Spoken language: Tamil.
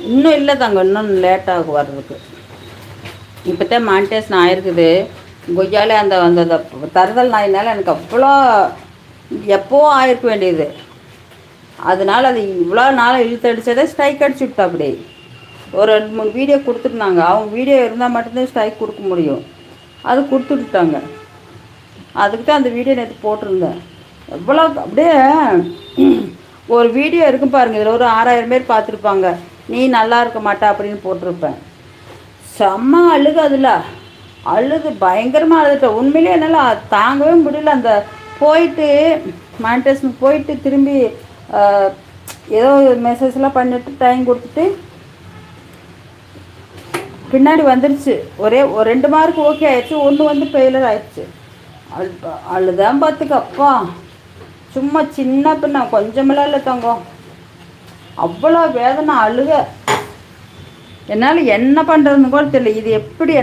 இன்னும் இல்லை தாங்க, இன்னும் லேட்டாகும் வர்றதுக்கு. இப்போ தான் மானிட்டேஷன் ஆகிருக்குது. கொய்யாலே அந்த அந்த தருதல் நாயினால எனக்கு அவ்வளோ எப்போவோ ஆயிருக்க வேண்டியது. அதனால் அது இவ்வளோ நாளாக இழுத்தடிச்சதே ஸ்ட்ரைக் அடிச்சு விட்டா. அப்படி ஒரு 2-3 வீடியோ கொடுத்துருந்தாங்க. அவங்க வீடியோ இருந்தால் மட்டும்தான் ஸ்ட்ரைக் கொடுக்க முடியும். அது கொடுத்துட்டாங்க. அதுக்கு தான் அந்த வீடியோ நேற்று போட்டிருந்தேன். எவ்வளோ அப்படியே ஒரு வீடியோ இருக்கும் பாருங்கள், இதில் ஒரு 6000 பேர் பார்த்துருப்பாங்க. நீ நல்லா இருக்க மாட்டா அப்படின்னு போட்டிருப்பேன். செம்ம அழுகு, அதில் அழுது பயங்கரமாக அழுதுட்டேன். உண்மையிலே என்னால் தாங்கவே முடியல. அந்த போயிட்டு மானிட்டேஷனுக்கு போயிட்டு திரும்பி ஏதோ மெசேஜ்லாம் பண்ணிவிட்டு டைம் கொடுத்துட்டு பின்னாடி வந்துருச்சு. ஒரு 2 மார்க் ஓகே ஆயிடுச்சு, 1 வந்து ஃபெயிலர் ஆயிடுச்சு. அழுதான் பார்த்துக்க. அப்பா சும்மா சின்ன பின்ன கொஞ்சமெல்லாம் இல்லை தங்கம், அவ்வளோ வேதனை அழுக. என்னால் என்ன பண்ணுறதுன்னு கூட தெரியல. இது எப்படி